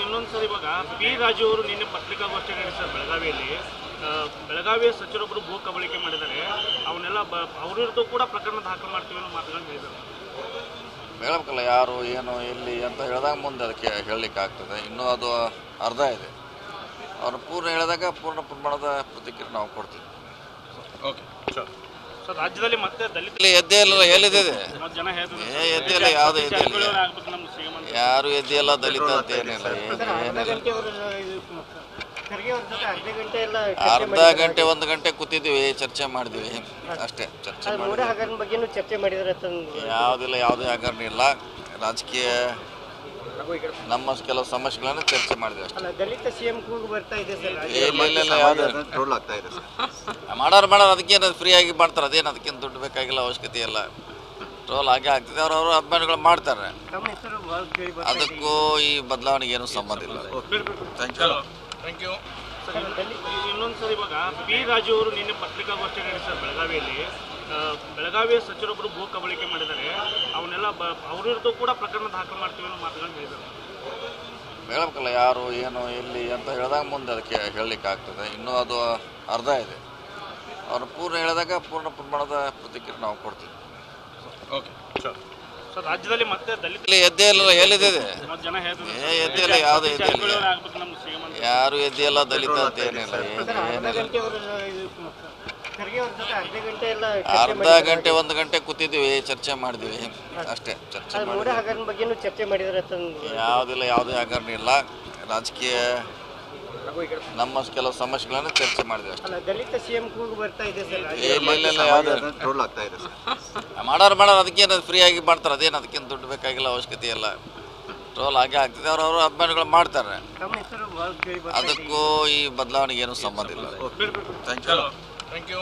ಇನ್ನೊಂದ್ಸರಿ ಇವಾಗ ಪಿ ರಾಜು ಅವರು ನಿನ್ನೆ ಪತ್ರಿಕಾಗೋಷ್ಠಿ ನಡೆಸಿದ್ದಾರೆ ಬೆಳಗಾವಿಯಲ್ಲಿ. ಬೆಳಗಾವಿಯ ಸಚಿವರೊಬ್ಬರು ಭೂ ಕಬಳಿಕೆ ಮಾಡಿದ್ದಾರೆ, ಅವನ್ನೆಲ್ಲ ಅವ್ರ ವಿರುದ್ಧ ಕೂಡ ಪ್ರಕರಣ ದಾಖಲು ಮಾಡ್ತೀವಿ ಅನ್ನೋ ಮಾತುಗಳನ್ನು ಹೇಳಿದ್ದಾರೆ. ಹೇಳಬೇಕಲ್ಲ ಯಾರು ಏನು ಎಲ್ಲಿ ಅಂತ ಹೇಳಿದಾಗ ಮುಂದೆ ಅದಕ್ಕೆ ಹೇಳಲಿಕ್ಕೆ ಆಗ್ತದೆ. ಇನ್ನೂ ಅದು ಅರ್ಧ ಇದೆ. ಅವ್ರು ಪೂರ್ಣ ಹೇಳಿದಾಗ ಪೂರ್ಣ ಪ್ರಮಾಣದ ಪ್ರತಿಕ್ರಿಯೆ ನಾವು ಕೊಡ್ತೀವಿ. ಓಕೆ ಸರ್, ರಾಜ್ಯದಲ್ಲಿ ಮತ್ತೆ ದಲಿತ ಎದ್ದೆ ಇಲ್ಲ ಎಲ್ಲಿದೆ ಜನ ಹೇಳ್ತಾರೆ ಎದ್ದೆ ಇಲ್ಲ, ಯಾವುದೇ ಎದ್ದೆ ಇಲ್ಲ, ಯಾರು ಎದ್ದೆ ಇಲ್ಲ ದಲಿತ ಅಂತ ಏನಿಲ್ಲ. ಅರ್ಧ ಗಂಟೆ 1 ಗಂಟೆ ಕೂತಿದ್ವಿ, ಚರ್ಚೆ ಮಾಡಿದ್ವಿ ಅಷ್ಟೇ. ಚರ್ಚೆ ಯಾವುದಿಲ್ಲ, ಯಾವುದೇ ಹಗರಣ ಇಲ್ಲ. ರಾಜಕೀಯ ನಮ್ಮ ಕೆಲವು ಸಮಸ್ಯೆಗಳನ್ನು ಚರ್ಚೆ ಮಾಡಿದ್ವಿ ಅಷ್ಟೇ. ಇಲ್ಲ ಮಾಡೋರು ಅದಕ್ಕೇನು ಫ್ರೀಯಾಗಿ ಮಾಡ್ತಾರೆ, ಅದೇನು ಅದಕ್ಕೇನು ದುಡ್ಡು ಬೇಕಾಗಿಲ್ಲ, ಅವಶ್ಯಕತೆ ಇಲ್ಲ. ಟ್ರೋಲ್ ಹಾಗೆ ಆಗ್ತದೆ, ಅವ್ರವ್ರ ಅಭಿಮಾನಿಗಳು ಮಾಡ್ತಾರೆ. ಅದಕ್ಕೂ ಈ ಬದಲಾವಣೆಗೆ ಏನು ಸಂಬಂಧ ಇಲ್ಲ. Thank you. ಇನ್ನೊಂದ್ಸರಿ ಇವಾಗ ಪಿ ರಾಜು ಅವರು ನಿನ್ನೆ ಪತ್ರಿಕಾಗೋಷ್ಠಿ ನಡೆಸಿದ್ದಾರೆ ಬೆಳಗಾವಿಯಲ್ಲಿ. ಬೆಳಗಾವಿಯ ಸಚಿವರೊಬ್ಬರು ಭೂ ಕಬಳಿಕೆ ಮಾಡಿದ್ದಾರೆ, ಅವನ್ನೆಲ್ಲ ಅವ್ರ ವಿರುದ್ಧ ಕೂಡ ಪ್ರಕರಣ ದಾಖಲು ಮಾಡ್ತೀವಿ ಅನ್ನೋ ಮಾತುಗಳನ್ನು ಹೇಳಿದ್ದಾರೆ. ಹೇಳಬೇಕಲ್ಲ ಯಾರು ಏನು ಎಲ್ಲಿ ಅಂತ ಹೇಳಿದಾಗ ಮುಂದೆ ಅದಕ್ಕೆ ಹೇಳಲಿಕ್ಕೆ ಆಗ್ತದೆ. ಇನ್ನೂ ಅದು ಅರ್ಧ ಇದೆ. ಅವ್ರು ಪೂರ್ಣ ಹೇಳಿದಾಗ ಪೂರ್ಣ ಪ್ರಮಾಣದ ಪ್ರತಿಕ್ರಿಯೆ ನಾವು ಕೊಡ್ತೀವಿ. ಓಕೆ ಸರ್, ರಾಜ್ಯದಲ್ಲಿ ಮತ್ತೆ ದಲಿತ ಎದ್ದೆ ಇಲ್ಲ ಎಲ್ಲಿದೆ ಜನ ಹೇಳ್ತಾರೆ ಎದ್ದೆ ಇಲ್ಲ, ಯಾವುದೇ ಎದ್ದೆ ಇಲ್ಲ, ಯಾರು ಎದ್ದೆ ಇಲ್ಲ ದಲಿತ ಅಂತ ಏನಿಲ್ಲ. ಅರ್ಧ ಗಂಟೆ 1 ಗಂಟೆ ಕೂತಿದ್ವಿ, ಚರ್ಚೆ ಮಾಡಿದ್ವಿ ಅಷ್ಟೇ. ಚರ್ಚೆ ಯಾವುದಿಲ್ಲ, ಯಾವುದೇ ಹಗರಣ ಇಲ್ಲ. ರಾಜಕೀಯ ನಮ್ಮ ಕೆಲವು ಸಮಸ್ಯೆಗಳನ್ನು ಚರ್ಚೆ ಮಾಡಿದ್ವಿ ಅಷ್ಟೇ. ಇಲ್ಲ ಮಾಡೋರು ಅದಕ್ಕೇನು ಫ್ರೀಯಾಗಿ ಮಾಡ್ತಾರೆ, ಅದೇನು ಅದಕ್ಕೇನು ದುಡ್ಡು ಬೇಕಾಗಿಲ್ಲ, ಅವಶ್ಯಕತೆ ಇಲ್ಲ. ಟ್ರೋಲ್ ಹಾಗೆ ಆಗ್ತದೆ, ಅವ್ರವ್ರ ಅಭಿಮಾನಿಗಳು ಮಾಡ್ತಾರೆ. ಅದಕ್ಕೂ ಈ ಬದಲಾವಣೆಗೆ ಏನು ಸಂಬಂಧ ಇಲ್ಲ. Thank you.